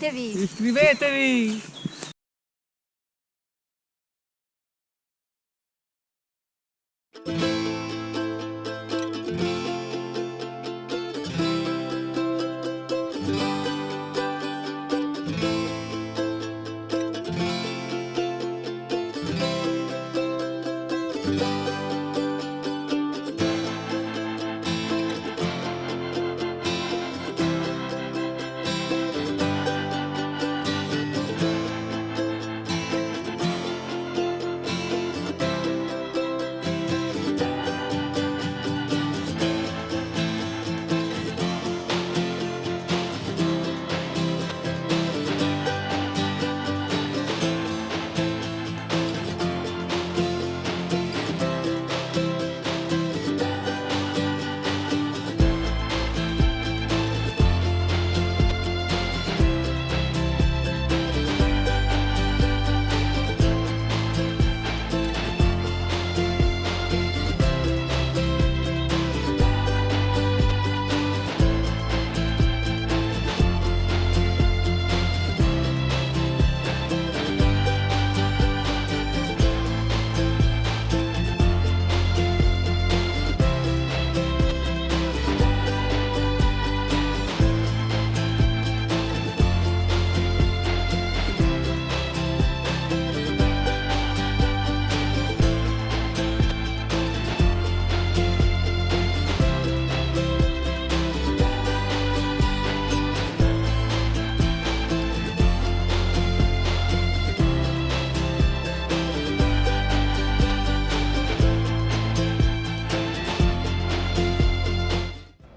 iscrivetevi! Iscrivetevi!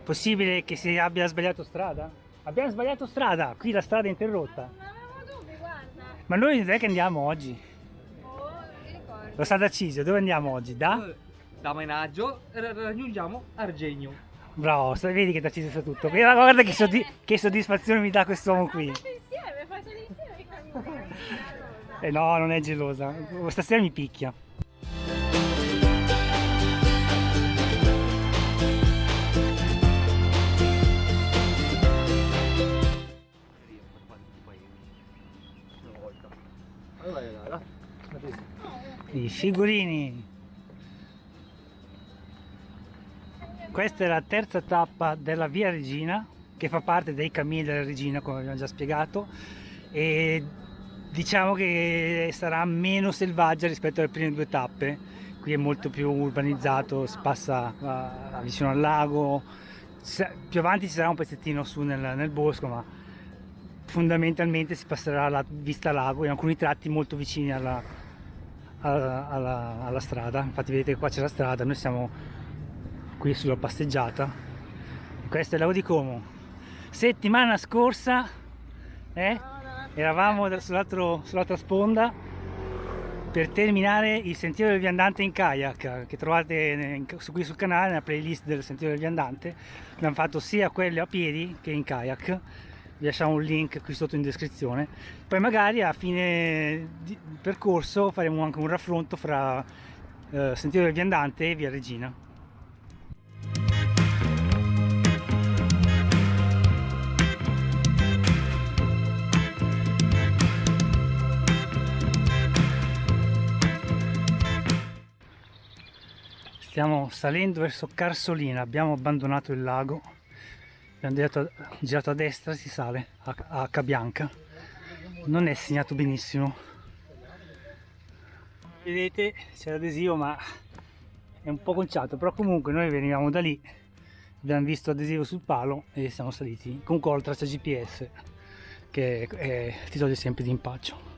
Possibile che si abbia sbagliato strada? Abbiamo sbagliato strada, qui la strada è interrotta. Non avevo dubbi, guarda. Ma noi dov'è che andiamo oggi? Oh, non mi ricordo. Lo sa da Cisio, dove andiamo oggi? Da Menaggio raggiungiamo Argegno. Bravo, vedi che da Cisio sa tutto. Guarda che soddisfazione mi dà quest'uomo qui. Insieme, facciamo insieme i cammini. No, non è gelosa. Stasera mi picchia. I figurini. Questa è la terza tappa della Via Regina, che fa parte dei cammini della Regina, come abbiamo già spiegato, e diciamo che sarà meno selvaggia rispetto alle prime due tappe. Qui è molto più urbanizzato, si passa vicino al lago, più avanti ci sarà un pezzettino su nel bosco, ma fondamentalmente si passerà alla vista lago, in alcuni tratti molto vicini alla strada. Infatti vedete che qua c'è la strada, noi siamo qui sulla passeggiata. Questo è il lago di Como. Settimana scorsa eravamo sull'altra sponda per terminare il Sentiero del Viandante in kayak, che trovate qui sul canale, nella playlist del Sentiero del Viandante. Abbiamo fatto sia quello a piedi che in kayak. Vi lasciamo un link qui sotto in descrizione. Poi magari a fine percorso faremo anche un raffronto fra Sentiero del Viandante e Via Regina. Stiamo salendo verso Carsolina, abbiamo abbandonato il lago, abbiamo girato a destra, si sale a Cabianca. Non è segnato benissimo, vedete c'è l'adesivo ma è un po' conciato, però comunque noi venivamo da lì, abbiamo visto l'adesivo sul palo e siamo saliti con la traccia GPS che ti toglie sempre di impaccio.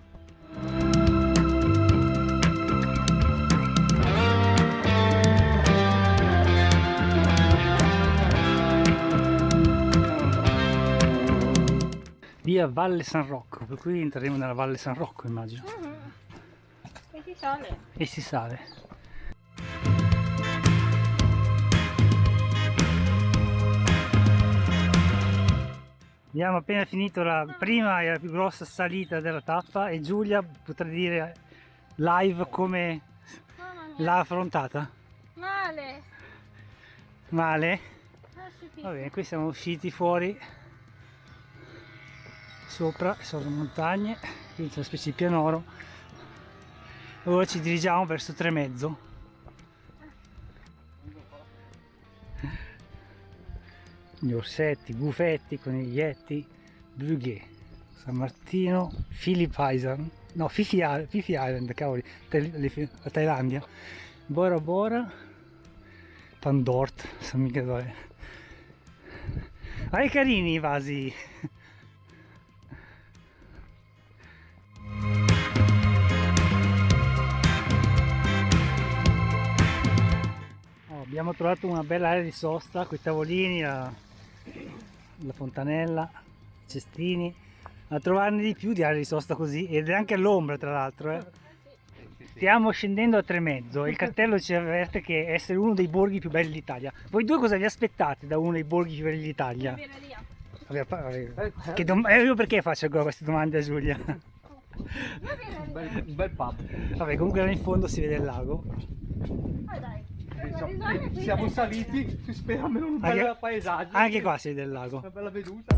Via Valle San Rocco, per cui entreremo nella Valle San Rocco, immagino. E si sale. E si sale. Abbiamo appena finito la prima e la più grossa salita della tappa e Giulia potrà dire live come l'ha affrontata. Male. Male? Va bene, qui siamo usciti fuori. sopra sono montagne, quindi c'è una specie di pianoro. Ora ci dirigiamo verso Tremezzo. Gli orsetti, gufetti, coniglietti, Brughe, San Martino, Phillip Island, no, Fifi Island, cavoli, la Thailandia, Bora Bora, Pandort, San Michele. Ah, carini i vasi. Abbiamo trovato una bella area di sosta con i tavolini, la fontanella, i cestini. A trovarne di più di aree di sosta così, ed è anche all'ombra tra l'altro. Stiamo scendendo a Tremezzo e il cartello ci avverte che è essere uno dei borghi più belli d'Italia. Voi due cosa vi aspettate da uno dei borghi più belli d'Italia? Io perché faccio queste domande a Giulia? Un bel pub. Vabbè, comunque là in fondo si vede il lago. Siamo saliti, si spera almeno un bel paesaggio. Anche qua si vede il lago. Una bella veduta.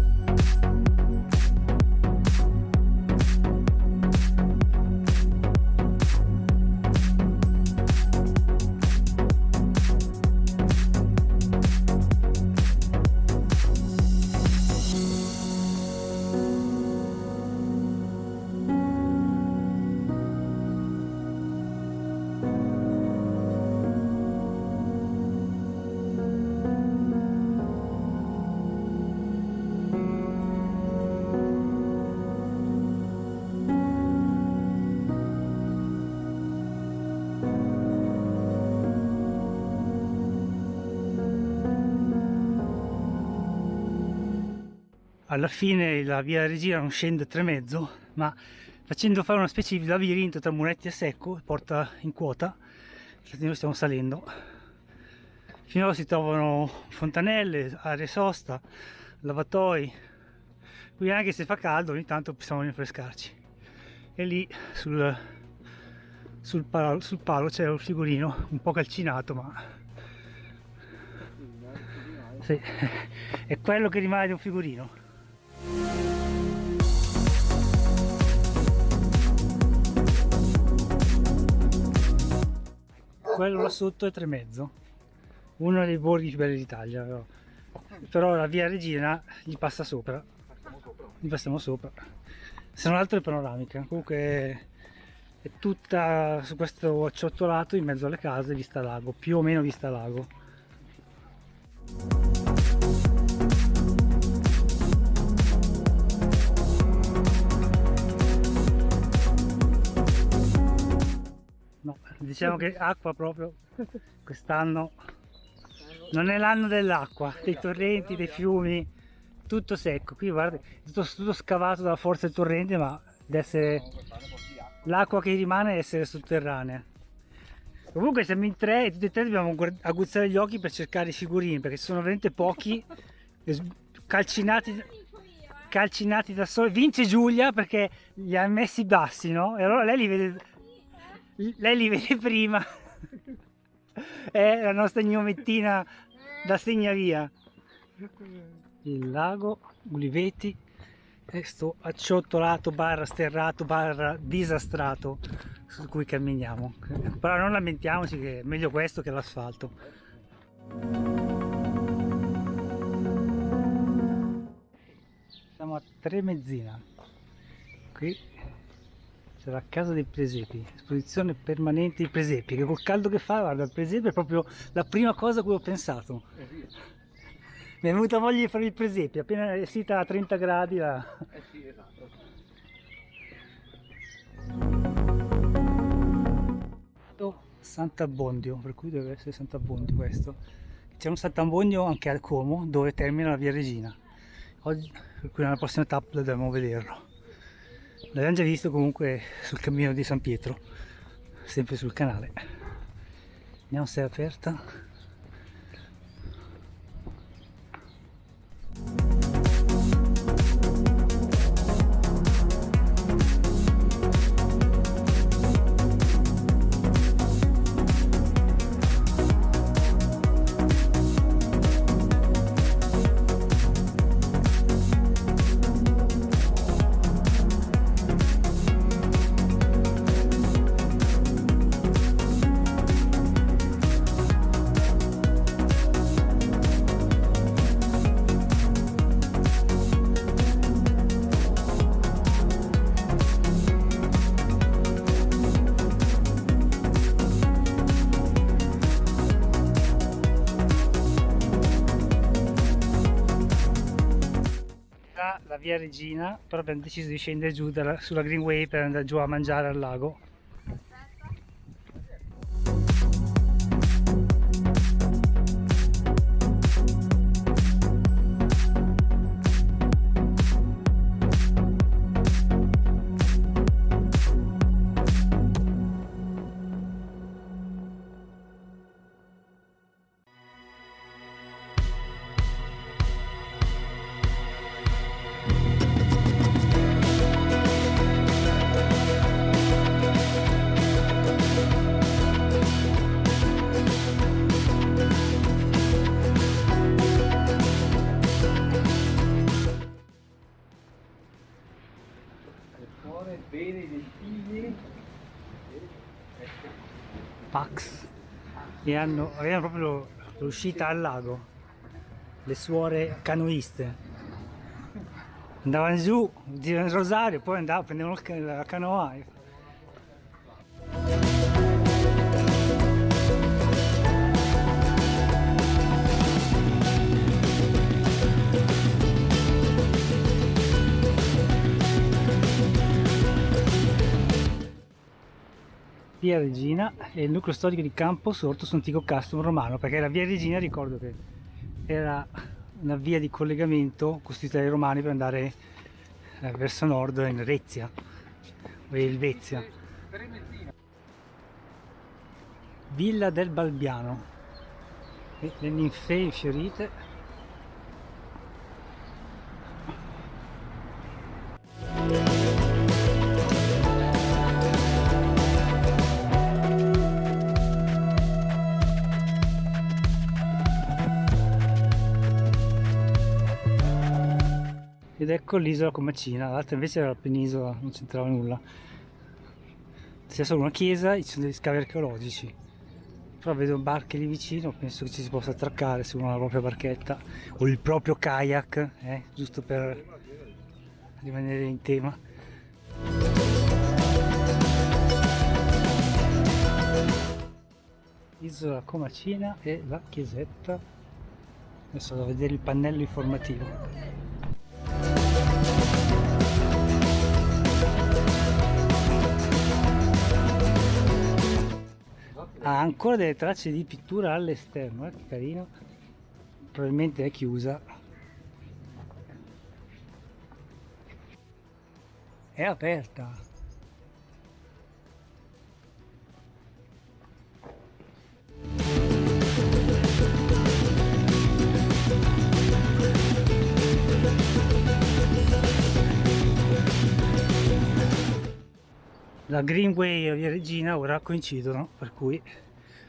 Alla fine la via Regina non scende a Tremezzo, ma facendo fare una specie di labirinto tra muretti a secco porta in quota. Infatti noi stiamo salendo. Finora si trovano fontanelle, aree sosta, lavatoi. Qui anche se fa caldo ogni tanto possiamo rinfrescarci. E lì sul palo c'è un figurino un po' calcinato, ma sì, è quello che rimane di un figurino. Quello là sotto è Tremezzo, uno dei borghi più belli d'Italia, però la via Regina gli passa sopra, gli passiamo sopra, se non altro è panoramica. Comunque è tutta su questo acciottolato in mezzo alle case, vista lago, più o meno vista lago. No, diciamo che acqua proprio quest'anno non è l'anno dell'acqua, dei torrenti, dei fiumi, tutto secco. Qui guarda, è tutto scavato dalla forza del torrente, ma l'acqua che rimane è essere sotterranea. Comunque siamo in tre e tutti e tre dobbiamo aguzzare gli occhi per cercare i figurini, perché sono veramente pochi, calcinati da sole. Vince Giulia perché li ha messi bassi, no? E allora lei li vede prima. È la nostra gnomettina da segnavia. Il lago, uliveti e sto acciottolato barra sterrato barra disastrato su cui camminiamo. Però non lamentiamoci, che è meglio questo che l'asfalto. Siamo a Tremezzina. Qui c'è la casa dei presepi, esposizione permanente di presepi, che col caldo che fa, guarda, il presepe è proprio la prima cosa a cui ho pensato. Mi è venuta voglia di fare il presepe, appena è sita a 30 gradi la... Sì, esatto. Sant'Abbondio, per cui deve essere Sant'Abbondio questo. C'è un Sant'Abbondio anche al Como, dove termina la via Regina. Oggi, per cui nella prossima tappa dobbiamo vederlo. L'abbiamo già visto comunque sul cammino di San Pietro, sempre sul canale. Vediamo se è aperta. via Regina, però abbiamo deciso di scendere giù sulla Greenway per andare giù a mangiare al lago. Pax, e avevano proprio l'uscita al lago, le suore canoiste andavano giù, giravano il rosario, poi andavano, prendevano la canoa Via Regina è il nucleo storico di Camposorto su antico castrum romano, perché la via Regina, ricordo che era una via di collegamento costruita dai romani per andare verso nord in Rezia o Elvezia. Villa del Balbiano, le ninfee fiorite. Ed ecco l'isola Comacina, l'altra invece era la penisola, non c'entrava nulla. C'è solo una chiesa e ci sono degli scavi archeologici. Però vedo barche lì vicino, penso che ci si possa attraccare se uno ha la propria barchetta o il proprio kayak, giusto per rimanere in tema. Isola Comacina e la chiesetta. Adesso vado a vedere il pannello informativo. Ha ancora delle tracce di pittura all'esterno, che carino. Probabilmente è chiusa. È aperta. La Greenway e via Regina ora coincidono, per cui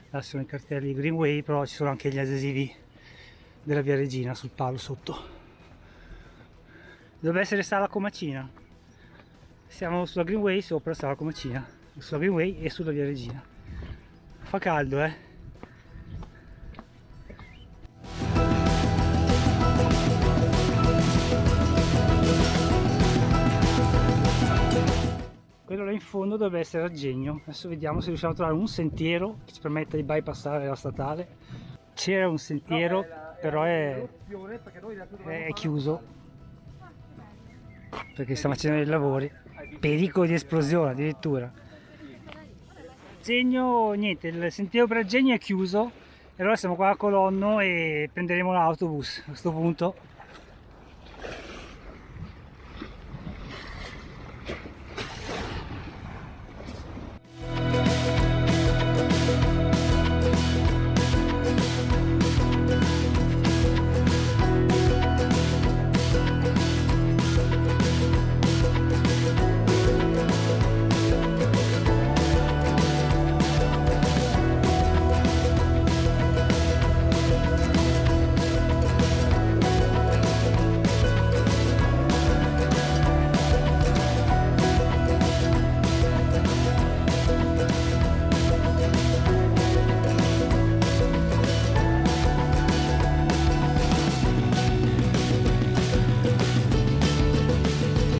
lasciano i cartelli Greenway, però ci sono anche gli adesivi della via Regina sul palo sotto. Dovrebbe essere Sala Comacina. Siamo sulla Greenway, sopra Sala Comacina, sulla Greenway e sulla via Regina. Fa caldo, eh? Quello là in fondo dovrebbe essere Argegno. Adesso vediamo se riusciamo a trovare un sentiero che ci permetta di bypassare la statale. C'era un sentiero, però è chiuso perché stiamo facendo dei lavori. Pericolo di esplosione addirittura. Argegno, niente, il sentiero per Argegno è chiuso e allora siamo qua a Colonno e prenderemo l'autobus a questo punto.